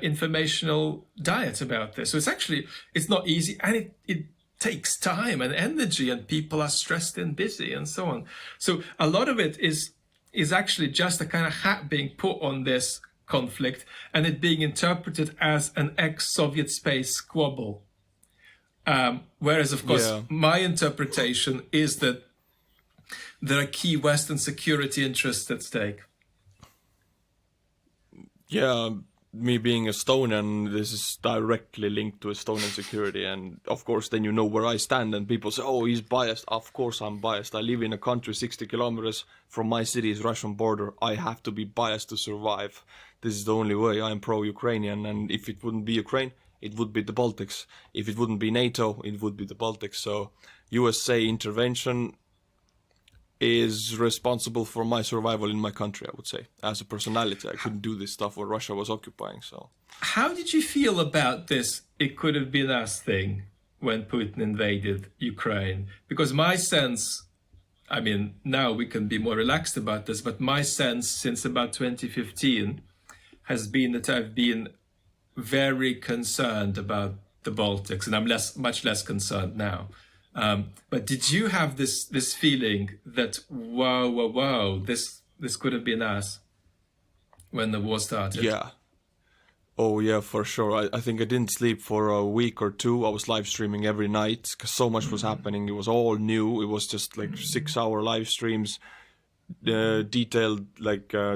informational diet about this. So it's not easy, and it takes time and energy, and people are stressed and busy and so on. So a lot of it is is actually just a kind of hat being put on this conflict and it being interpreted as an ex-Soviet space squabble. Whereas, of course, Yeah. my interpretation is that there are key Western security interests at stake. Yeah, me being Estonian, this is directly linked to Estonian security, and of course then you know where I stand, and people say, oh, he's biased. Of course I'm biased. I live in a country 60 kilometers from my city's Russian border. I have to be biased to survive. This is the only way. I'm pro-Ukrainian, and if it wouldn't be Ukraine, it would be the Baltics. If it wouldn't be NATO, it would be the Baltics. So USA intervention is responsible for my survival in my country, I would say. As a personality, I couldn't do this stuff while Russia was occupying, so. How did you feel about this "it could have been us" thing when Putin invaded Ukraine? Because my sense, I mean, now we can be more relaxed about this, but my sense since about 2015 has been that I've been very concerned about the Baltics, and I'm much less concerned now. But did you have this feeling that wow, this could have been us when the war started? Yeah. Oh yeah, for sure. I think I didn't sleep for a week or two. I was live streaming every night because so much was happening. It was all new. It was just like 6-hour live streams, detailed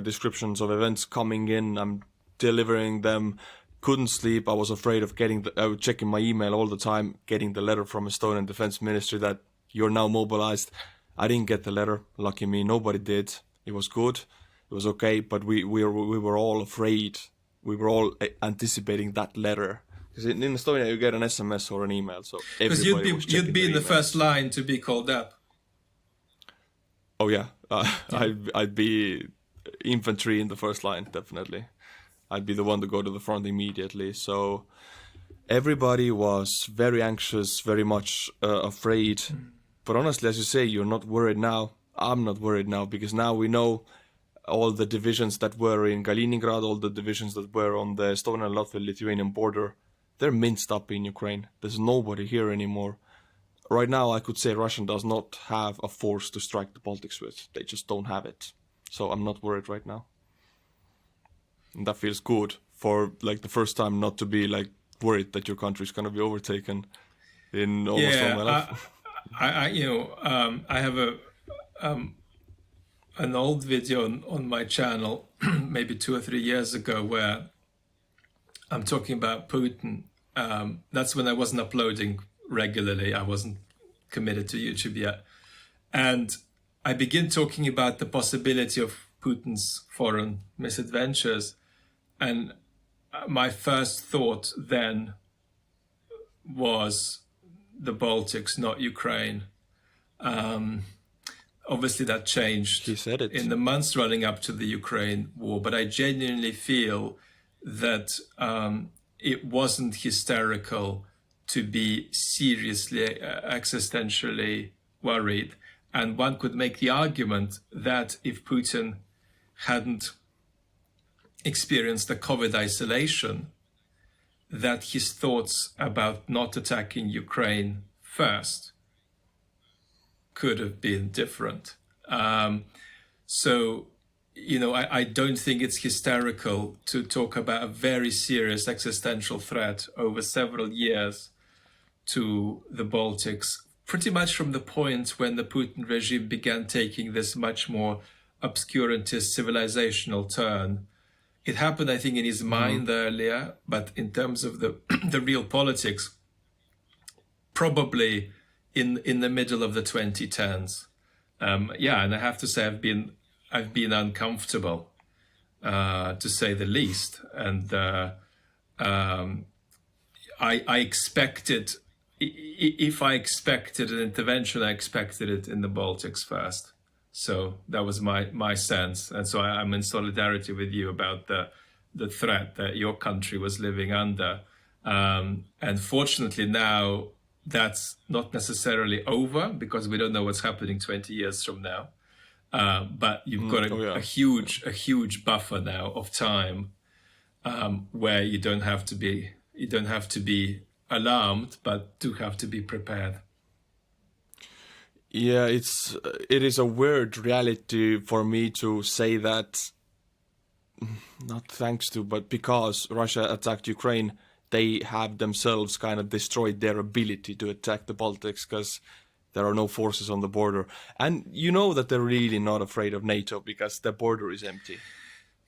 descriptions of events coming in. I'm delivering them. Couldn't sleep. I was afraid of I was checking my email all the time, getting the letter from Estonian Defense Ministry that you're now mobilized. I didn't get the letter. Lucky me, nobody did. It was good. It was okay, but we were all afraid. We were all anticipating that letter. Because in Estonia, you get an SMS or an email, so because everybody was checking you'd be in the emails. first line to be called up. Oh yeah, I'd be infantry in the first line, definitely. I'd be the one to go to the front immediately. So everybody was very anxious, very much afraid. But honestly, as you say, you're not worried now. I'm not worried now because now we know all the divisions that were in Kaliningrad, all the divisions that were on the Estonian, Latvian, Lithuanian border, they're minced up in Ukraine. There's nobody here anymore. Right now, I could say Russia does not have a force to strike the Baltics with. They just don't have it. So I'm not worried right now. And that feels good for like the first time not to be like worried that your country is going to be overtaken in almost all my life. I have an old video on my channel, maybe 2 or 3 years ago, where I'm talking about Putin. That's when I wasn't uploading regularly. I wasn't committed to YouTube yet. And I begin talking about the possibility of Putin's foreign misadventures. And my first thought then was the Baltics, not Ukraine. Obviously, that changed He said it. in the months running up to the Ukraine war. But I genuinely feel that it wasn't hysterical to be seriously existentially worried. And one could make the argument that if Putin hadn't experienced the COVID isolation, that his thoughts about not attacking Ukraine first could have been different. So, I don't think it's hysterical to talk about a very serious existential threat over several years to the Baltics, pretty much from the point when the Putin regime began taking this much more obscurantist civilizational turn. It happened, I think, in his mind earlier, but in terms of the the real politics, probably in the middle of the 2010s. And I have to say I've been uncomfortable, to say the least. And I expected, if I expected an intervention, I expected it in the Baltics first. So that was my sense. And so I'm in solidarity with you about the threat that your country was living under. And fortunately now that's not necessarily over because we don't know what's happening 20 years from now. But you've got a huge buffer now of time where you don't have to be alarmed, but do have to be prepared. Yeah, it is a weird reality for me to say that, not thanks to, but because Russia attacked Ukraine, they have themselves kind of destroyed their ability to attack the Baltics because there are no forces on the border. And you know that they're really not afraid of NATO because their border is empty.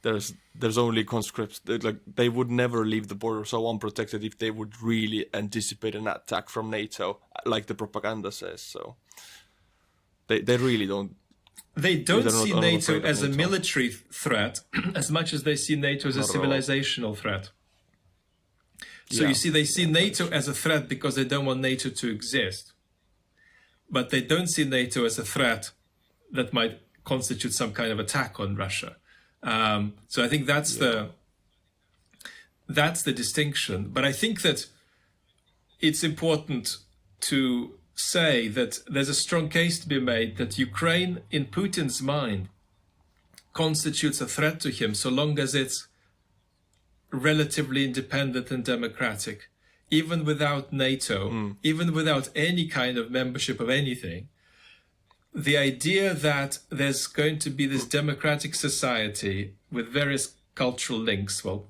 There's only conscripts. Like, they would never leave the border so unprotected if they would really anticipate an attack from NATO, like the propaganda says. So they really don't. They don't see not NATO afraid of as a NATO. military threat as much as they see NATO as a Not at all. civilizational threat. So Yeah. you see, they see NATO as a threat because they don't want NATO to exist. But they don't see NATO as a threat that might constitute some kind of attack on Russia. So I think that's the distinction. But I think that it's important to say that there's a strong case to be made that Ukraine, in Putin's mind, constitutes a threat to him so long as it's relatively independent and democratic, even without NATO, even without any kind of membership of anything. The idea that there's going to be this democratic society with various cultural links, well,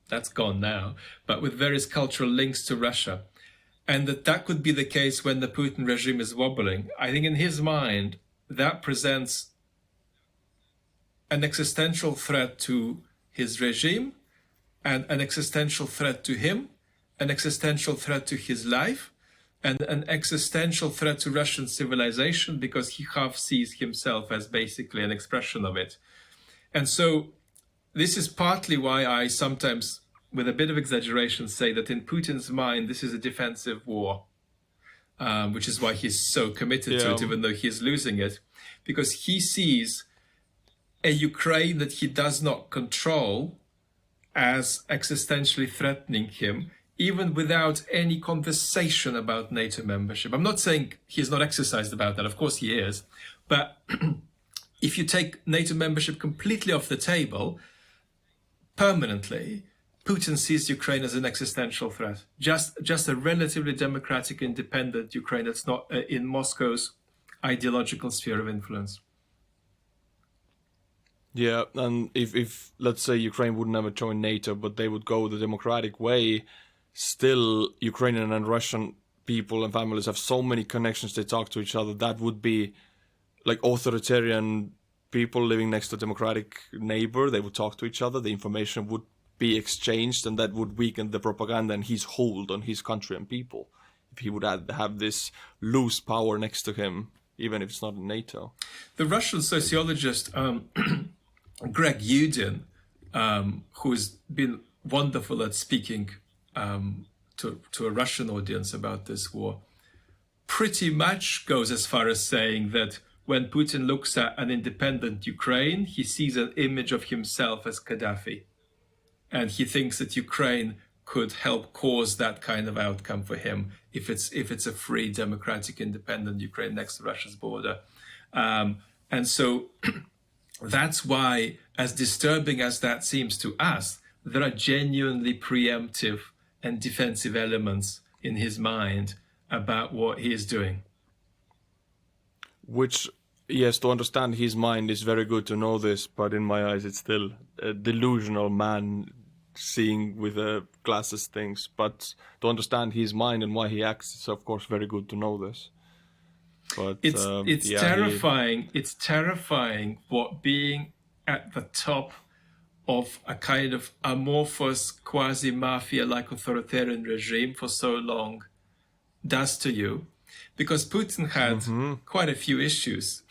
that's gone now, but with various cultural links to Russia, and that could be the case when the Putin regime is wobbling. I think in his mind, that presents an existential threat to his regime, and an existential threat to him, an existential threat to his life, and an existential threat to Russian civilization, because he half sees himself as basically an expression of it. And so this is partly why I sometimes, with a bit of exaggeration, say that in Putin's mind, this is a defensive war, which is why he's so committed to it, even though he's losing it, because he sees a Ukraine that he does not control as existentially threatening him, even without any conversation about NATO membership. I'm not saying he's not exercised about that, of course he is, but if you take NATO membership completely off the table, permanently, Putin sees Ukraine as an existential threat. Just a relatively democratic, independent Ukraine that's not in Moscow's ideological sphere of influence. Yeah, and if let's say Ukraine would never join NATO, but they would go the democratic way, still Ukrainian and Russian people and families have so many connections, they talk to each other. That would be like authoritarian people living next to a democratic neighbor. They would talk to each other, the information would be exchanged, and that would weaken the propaganda and his hold on his country and people. If he would have this loose power next to him, even if it's not in NATO. The Russian sociologist Greg Yudin, who's been wonderful at speaking to a Russian audience about this war, pretty much goes as far as saying that when Putin looks at an independent Ukraine, he sees an image of himself as Gaddafi. And he thinks that Ukraine could help cause that kind of outcome for him if it's a free, democratic, independent Ukraine next to Russia's border. And so that's why, as disturbing as that seems to us, there are genuinely preemptive and defensive elements in his mind about what he is doing. Which, yes, to understand his mind is very good to know this, but in my eyes it's still a delusional man seeing with glasses things. But to understand his mind and why he acts, it's of course very good to know this. But it's terrifying. It's terrifying what being at the top of a kind of amorphous, quasi-mafia-like authoritarian regime for so long does to you. Because Putin had quite a few issues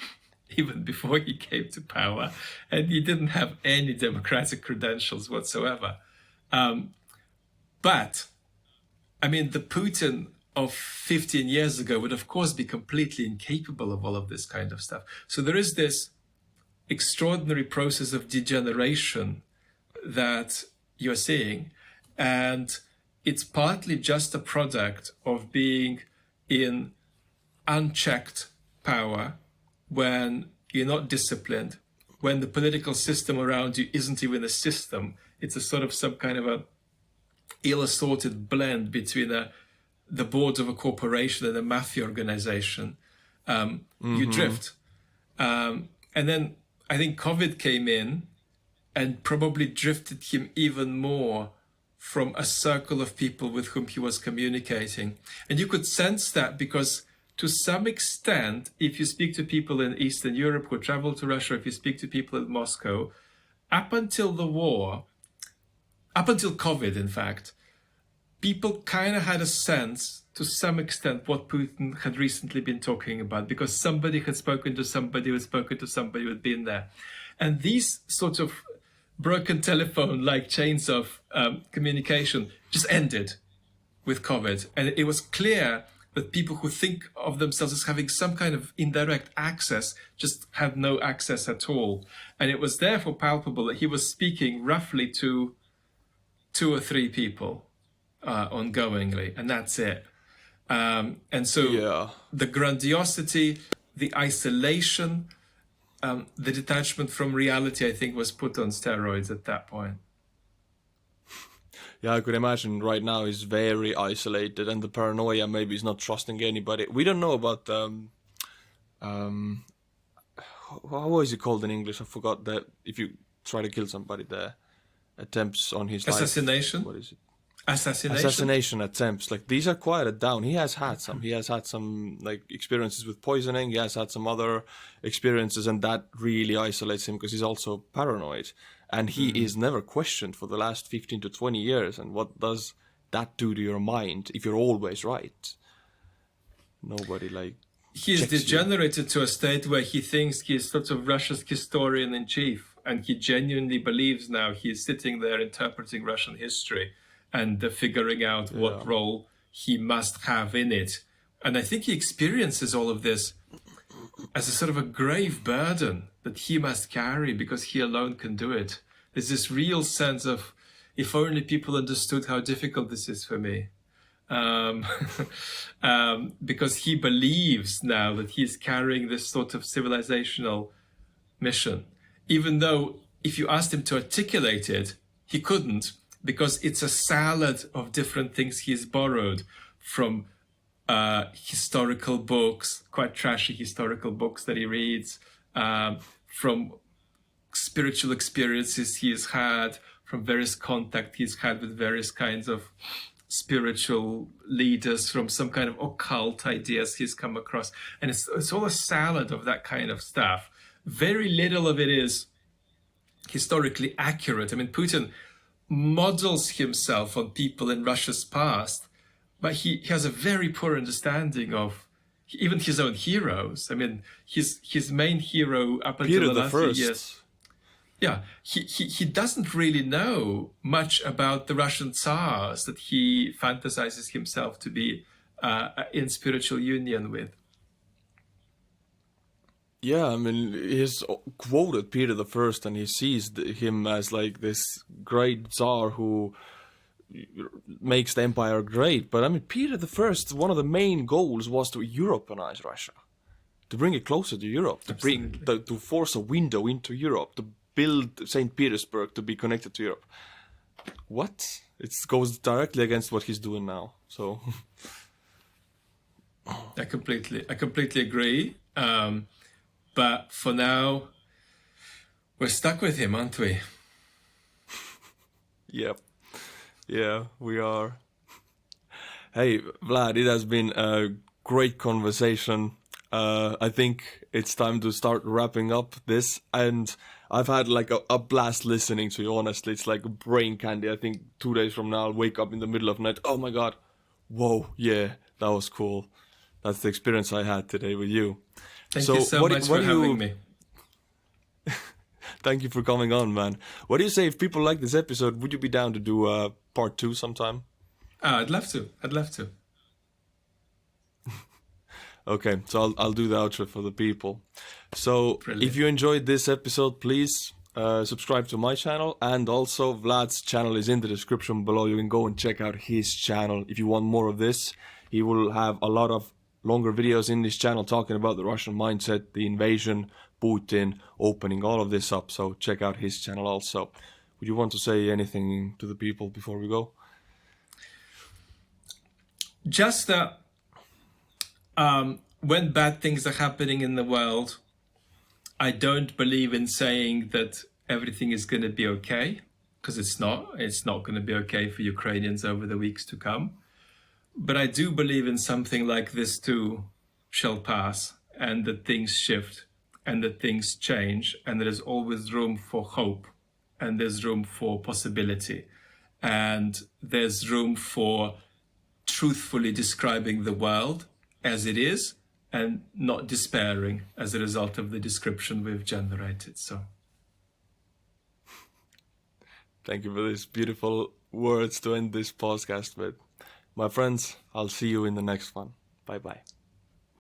even before he came to power, and he didn't have any democratic credentials whatsoever. But, I mean, the Putin of 15 years ago would, of course, be completely incapable of all of this kind of stuff. So there is this extraordinary process of degeneration that you're seeing, and it's partly just a product of being in unchecked power when you're not disciplined, when the political system around you isn't even a system. It's a sort of some kind of a ill-assorted blend between the board of a corporation and a mafia organization. You drift. And then I think COVID came in and probably drifted him even more from a circle of people with whom he was communicating. And you could sense that because to some extent, if you speak to people in Eastern Europe who travel to Russia, if you speak to people in Moscow, up until the war, up until COVID, in fact, people kind of had a sense to some extent what Putin had recently been talking about, because somebody had spoken to somebody who had spoken to somebody who had been there. And these sort of broken telephone-like chains of communication just ended with COVID. And it was clear that people who think of themselves as having some kind of indirect access just had no access at all. And it was therefore palpable that he was speaking roughly to 2 or 3 people ongoingly, and that's it. And so the grandiosity, the isolation, the detachment from reality, I think, was put on steroids at that point. Yeah, I could imagine right now he's very isolated, and the paranoia, maybe he's not trusting anybody. We don't know about how was it called in English? I forgot that if you try to kill somebody, the attempts on his assassination. Life. What is it? Assassination attempts. Like, these are quieted down. He has had some. He has had some like experiences with poisoning. He has had some other experiences, and that really isolates him because he's also paranoid. And he is never questioned for the last 15 to 20 years. And what does that do to your mind if you're always right? Nobody like. He's degenerated to a state where he thinks he's sort of Russia's historian in chief, and he genuinely believes now he's sitting there interpreting Russian history and figuring out what role he must have in it. And I think he experiences all of this as a sort of a grave burden that he must carry because he alone can do it. There's this real sense of, if only people understood how difficult this is for me. Because he believes now that he's carrying this sort of civilizational mission, even though if you asked him to articulate it, he couldn't, because it's a salad of different things he's borrowed from historical books, quite trashy historical books that he reads, from spiritual experiences he's had, from various contact he's had with various kinds of spiritual leaders, from some kind of occult ideas he's come across. And it's all a salad of that kind of stuff. Very little of it is historically accurate. I mean, Putin models himself on people in Russia's past, but he has a very poor understanding of even his own heroes. I mean, his main hero up until the last few years. Yeah, he doesn't really know much about the Russian Tsars that he fantasizes himself to be in spiritual union with. Yeah, I mean, he's quoted Peter the First, and he sees him as like this great Tsar who makes the empire great. But I mean, Peter the First, one of the main goals was to Europeanize Russia, to bring it closer to Europe, to force a window into Europe, to build St. Petersburg to be connected to Europe. What? It goes directly against what he's doing now. So I completely agree. But for now, we're stuck with him, aren't we? Yep. Yeah, we are. Hey, Vlad, it has been a great conversation. I think it's time to start wrapping up this. And I've had like a blast listening to you, honestly. It's like brain candy. I think 2 days from now, I'll wake up in the middle of the night. Oh my God. Whoa, yeah, that was cool. That's the experience I had today with you. Thank you so much for having me. Thank you for coming on, man. What do you say if people like this episode? Would you be down to do part 2 sometime? I'd love to. Okay, so I'll do the outro for the people. So Brilliant. If you enjoyed this episode, please subscribe to my channel, and also Vlad's channel is in the description below. You can go and check out his channel if you want more of this. He will have a lot of longer videos in this channel talking about the Russian mindset, the invasion, Putin, opening all of this up. So check out his channel also. Would you want to say anything to the people before we go? Just that when bad things are happening in the world, I don't believe in saying that everything is going to be okay, because it's not. It's not going to be okay for Ukrainians over the weeks to come. But I do believe in something like this too shall pass, and that things shift, and that things change, and there is always room for hope, and there's room for possibility, and there's room for truthfully describing the world as it is, and not despairing as a result of the description we've generated. So Thank you for these beautiful words to end this podcast with. My friends, I'll see you in the next one. Bye bye.